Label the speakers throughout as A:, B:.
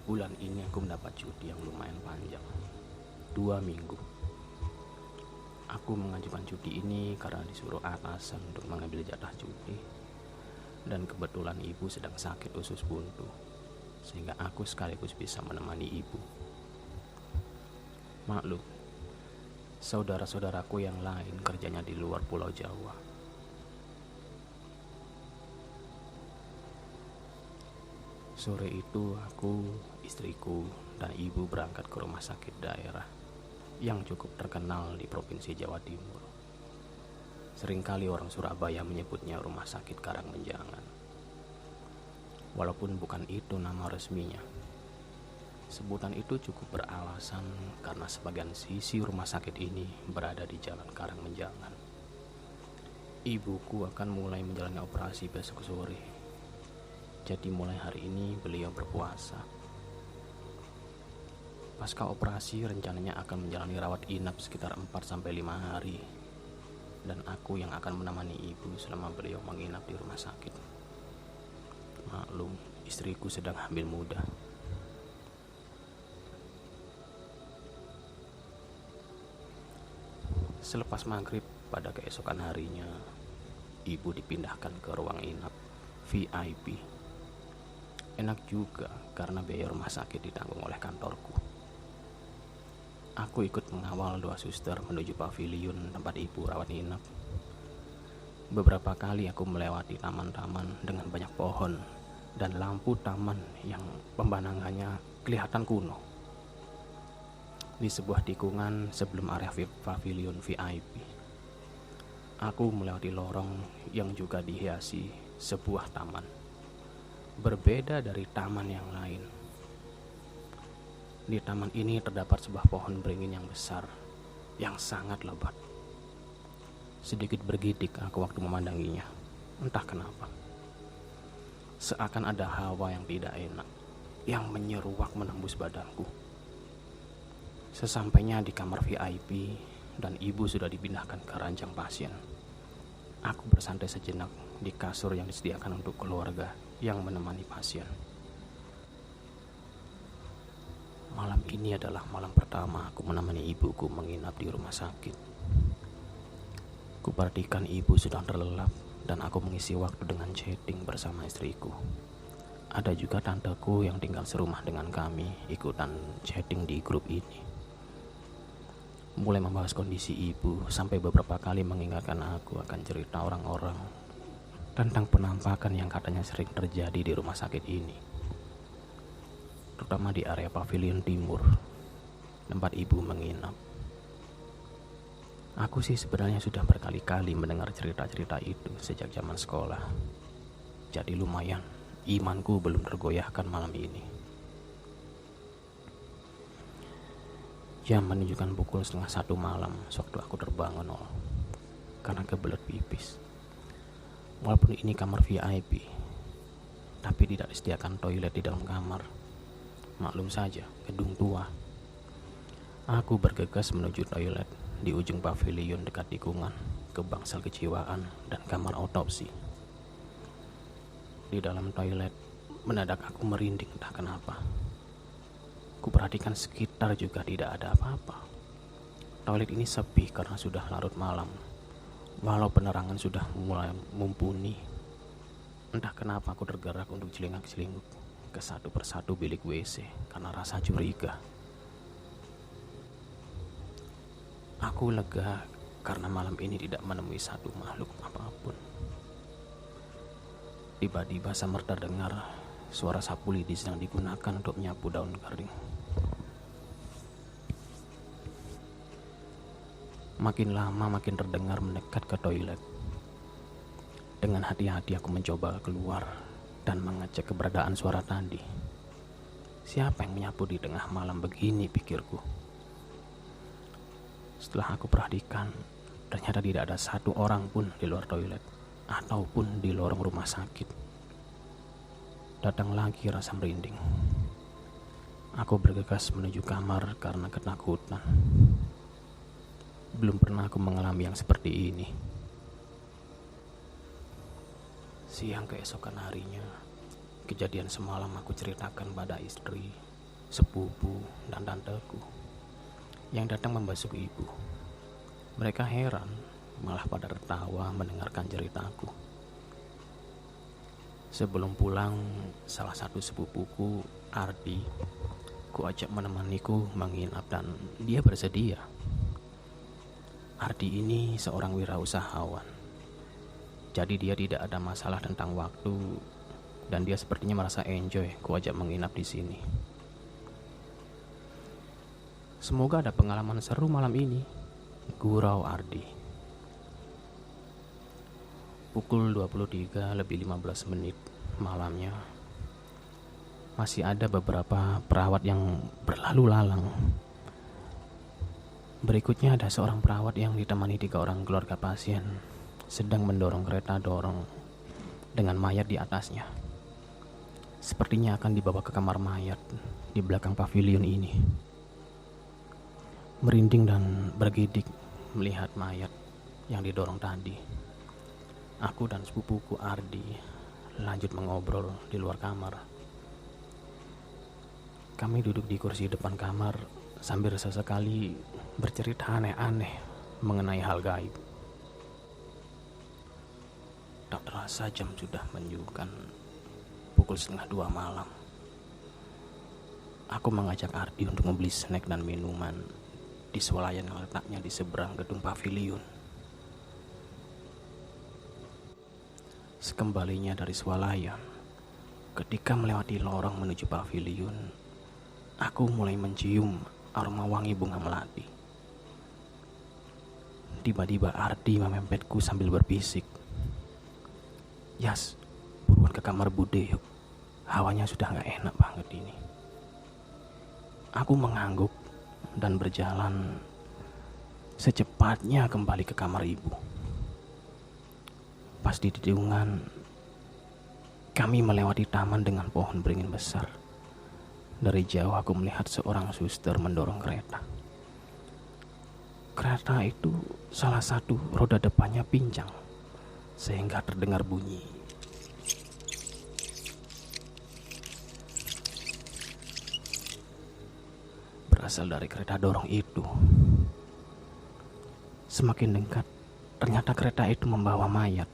A: Bulan ini aku mendapat cuti yang lumayan panjang, 2 minggu. Aku mengajukan cuti ini karena disuruh atasan untuk mengambil jatah cuti. Dan kebetulan ibu sedang sakit usus buntu, sehingga aku sekaligus bisa menemani ibu. Maklum, saudara-saudaraku yang lain kerjanya di luar Pulau Jawa. Sore itu aku, istriku, dan ibu berangkat ke rumah sakit daerah yang cukup terkenal di Provinsi Jawa Timur. Seringkali orang Surabaya menyebutnya Rumah Sakit Karangmenjangan. Walaupun bukan itu nama resminya. Sebutan itu cukup beralasan karena sebagian sisi rumah sakit ini berada di Jalan Karangmenjangan. Ibuku akan mulai menjalani operasi besok sore. Jadi mulai hari ini beliau berpuasa. Pasca operasi rencananya akan menjalani rawat inap sekitar 4-5 hari. Dan aku yang akan menemani ibu selama beliau menginap di rumah sakit. Maklum, istriku sedang hamil muda. Selepas maghrib pada keesokan harinya, ibu dipindahkan ke ruang inap VIP. Enak juga karena biaya rumah sakit ditanggung oleh kantorku. Aku ikut mengawal 2 suster menuju paviliun tempat ibu rawat inap. Beberapa kali aku melewati taman-taman dengan banyak pohon dan lampu taman yang pemandangannya kelihatan kuno. Di sebuah tikungan sebelum area paviliun VIP, aku melewati lorong yang juga dihiasi sebuah taman. Berbeda dari taman yang lain. Di taman ini terdapat sebuah pohon beringin yang besar, yang sangat lebat. Sedikit bergidik aku waktu memandanginya. Entah kenapa. Seakan ada hawa yang tidak enak, yang menyeruak menembus badanku. Sesampainya di kamar VIP dan ibu sudah dipindahkan ke ranjang pasien, aku bersantai sejenak di kasur yang disediakan untuk keluarga yang menemani pasien. Malam ini adalah malam pertama aku menemani ibuku menginap di rumah sakit. Kuperhatikan ibu sedang terlelap dan aku mengisi waktu dengan chatting bersama istriku. Ada juga tanteku yang tinggal serumah dengan kami ikutan chatting di grup ini. Mulai membahas kondisi ibu sampai beberapa kali mengingatkan aku akan cerita orang-orang tentang penampakan yang katanya sering terjadi di rumah sakit ini, terutama di area pavilion timur tempat ibu menginap. Aku sih sebenarnya sudah berkali-kali mendengar cerita-cerita itu sejak zaman sekolah. Jadi lumayan, imanku belum tergoyahkan malam ini. Jam menunjukkan pukul 12:30 malam sewaktu aku terbangun karena kebelet pipis. Walaupun ini kamar VIP, tapi tidak disediakan toilet di dalam kamar. Maklum saja, gedung tua. Aku bergegas menuju toilet di ujung pavilion dekat tikungan ke bangsal kejiwaan dan kamar otopsi. Di dalam toilet, mendadak aku merinding entah kenapa. Kuperhatikan sekitar juga tidak ada apa-apa. Toilet ini sepi karena sudah larut malam. Walau penerangan sudah mulai mumpuni, entah kenapa aku tergerak untuk celingak-celinguk ke satu persatu bilik WC karena rasa curiga. Aku lega karena malam ini tidak menemui satu makhluk apapun. Tiba-tiba samar terdengar suara sapu lidi sedang digunakan untuk menyapu daun kering. Makin lama makin terdengar mendekat ke toilet. Dengan hati-hati aku mencoba keluar dan mengecek keberadaan suara tadi. Siapa yang menyapu di tengah malam begini, pikirku. Setelah aku perhatikan, ternyata tidak ada satu orang pun di luar toilet ataupun di lorong rumah sakit. Datang lagi rasa merinding. Aku bergegas menuju kamar karena ketakutan. Belum pernah aku mengalami yang seperti ini. Siang keesokan harinya, kejadian semalam aku ceritakan pada istri sepupu, dan tanteku yang datang membasuh ibu. Mereka heran, malah pada tertawa mendengarkan ceritaku. Sebelum pulang, salah satu sepupuku, Ardi, ku ajak menemaniku menginap dan dia bersedia. Ardi ini seorang wirausahawan, jadi dia tidak ada masalah tentang waktu dan dia sepertinya merasa enjoy ku ajak menginap di sini. Semoga ada pengalaman seru malam ini, gurau Ardi. Pukul 23:15 malamnya, masih ada beberapa perawat yang berlalu lalang. Berikutnya ada seorang perawat yang ditemani 3 orang keluarga pasien sedang mendorong kereta dorong dengan mayat di atasnya. Sepertinya akan dibawa ke kamar mayat di belakang pavilion ini. Merinding dan bergidik melihat mayat yang didorong tadi. Aku dan sepupuku Ardi lanjut mengobrol di luar kamar. Kami duduk di kursi depan kamar sambil sesekali bercerita aneh-aneh mengenai hal gaib. Tak terasa jam sudah menunjukkan pukul 1:30 malam. Aku mengajak Ardi untuk membeli snack dan minuman di swalayan yang letaknya di seberang gedung pavilion. Sekembalinya dari swalayan, ketika melewati lorong menuju pavilion, aku mulai mencium aroma wangi bunga melati. Tiba-tiba Ardi memepetku sambil berbisik, "Yas, buruan ke kamar Bude yuk. Hawanya sudah gak enak banget ini." Aku mengangguk dan berjalan secepatnya kembali ke kamar ibu. Pas di tikungan, kami melewati taman dengan pohon beringin besar. Dari jauh aku melihat seorang suster mendorong kereta. Kereta itu salah satu roda depannya pincang, sehingga terdengar bunyi. Berasal dari kereta dorong itu. Semakin dekat, ternyata kereta itu membawa mayat.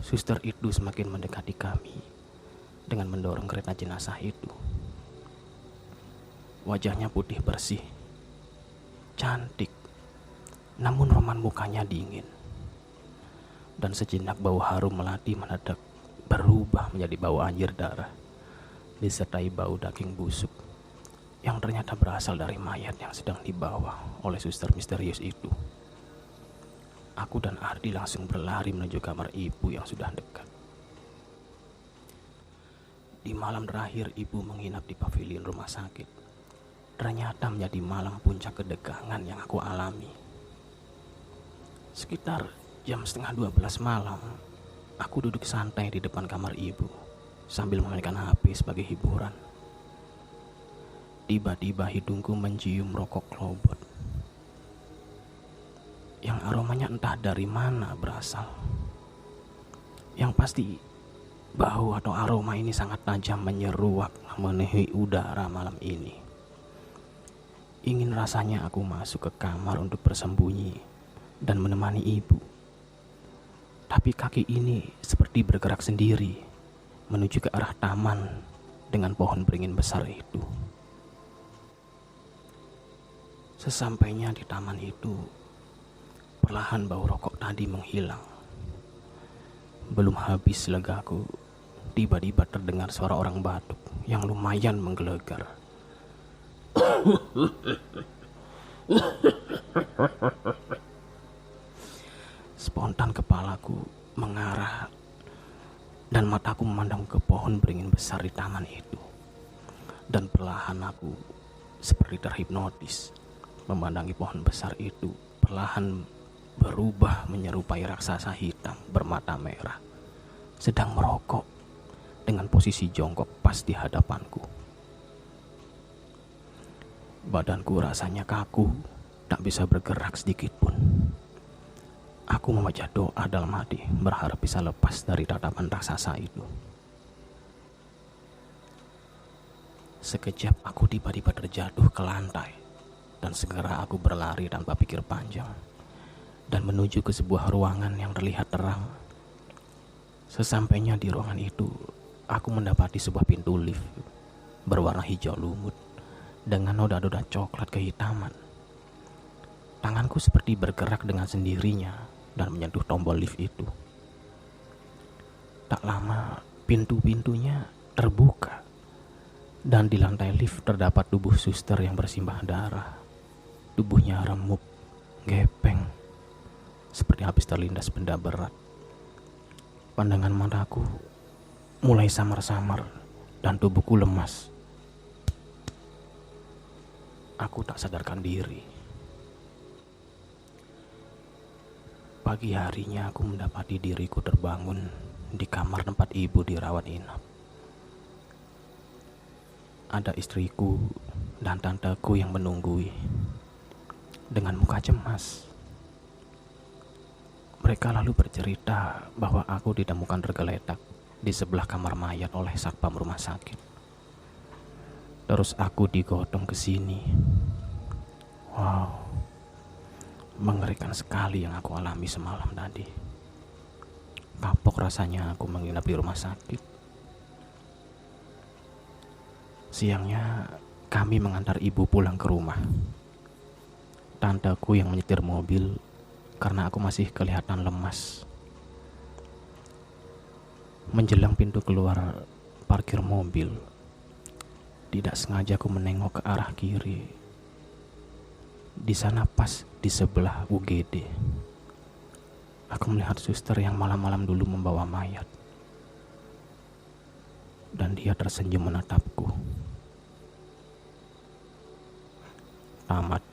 A: Suster itu semakin mendekati kami dengan mendorong kereta jenazah itu. Wajahnya putih bersih, cantik, namun roman mukanya dingin. Dan sejenak bau harum melati mendadak berubah menjadi bau anjir darah, disertai bau daging busuk yang ternyata berasal dari mayat yang sedang dibawa oleh suster misterius itu. Aku dan Ardi langsung berlari menuju kamar ibu yang sudah dekat. Di malam terakhir ibu menginap di pavilion rumah sakit, ternyata menjadi malam puncak kedegangan yang aku alami. Sekitar jam 11:30 malam, aku duduk santai di depan kamar ibu sambil memainkan HP sebagai hiburan. Tiba-tiba hidungku mencium rokok klobot yang aromanya entah dari mana berasal. Yang pasti bau atau aroma ini sangat tajam menyeruak memenuhi udara malam ini. Ingin rasanya aku masuk ke kamar untuk bersembunyi dan menemani ibu. Tapi kaki ini seperti bergerak sendiri menuju ke arah taman dengan pohon beringin besar itu. Sesampainya di taman itu, perlahan bau rokok tadi menghilang. Belum habis legaku, tiba-tiba terdengar suara orang batuk yang lumayan menggelegar. Spontan kepalaku mengarah dan mataku memandang ke pohon beringin besar di taman itu. Dan perlahan aku seperti terhipnotis memandangi pohon besar itu perlahan berubah menyerupai raksasa hitam bermata merah sedang merokok dengan posisi jongkok pas di hadapanku. Badanku rasanya kaku, tak bisa bergerak sedikit pun. Aku membaca doa dalam hati, berharap bisa lepas dari tatapan raksasa itu. Sekejap aku tiba-tiba terjatuh ke lantai dan segera aku berlari tanpa pikir panjang dan menuju ke sebuah ruangan yang terlihat terang. Sesampainya di ruangan itu, aku mendapati sebuah pintu lift berwarna hijau lumut dengan noda-noda coklat kehitaman. Tanganku seperti bergerak dengan sendirinya dan menyentuh tombol lift itu. Tak lama, pintu-pintunya terbuka dan di lantai lift terdapat tubuh suster yang bersimbah darah. Tubuhnya remuk, gepeng, seperti habis terlindas benda berat. Pandangan mataku mulai samar-samar dan tubuhku lemas. Aku tak sadarkan diri. Pagi harinya aku mendapati diriku terbangun di kamar tempat ibu dirawat inap. Ada istriku dan tanteku yang menunggui dengan muka cemas. Mereka lalu bercerita bahwa aku ditemukan tergeletak di sebelah kamar mayat oleh satpam rumah sakit. Terus aku digotong ke sini. Wow, mengerikan sekali yang aku alami semalam tadi. Kapok rasanya aku menginap di rumah sakit. Siangnya kami mengantar ibu pulang ke rumah. Tanteku yang menyetir mobil karena aku masih kelihatan lemas. Menjelang pintu keluar parkir mobil, tidak sengaja aku menengok ke arah kiri. Di sana pas di sebelah UGD, aku melihat suster yang malam-malam dulu membawa mayat. Dan dia tersenyum menatapku. Tamat.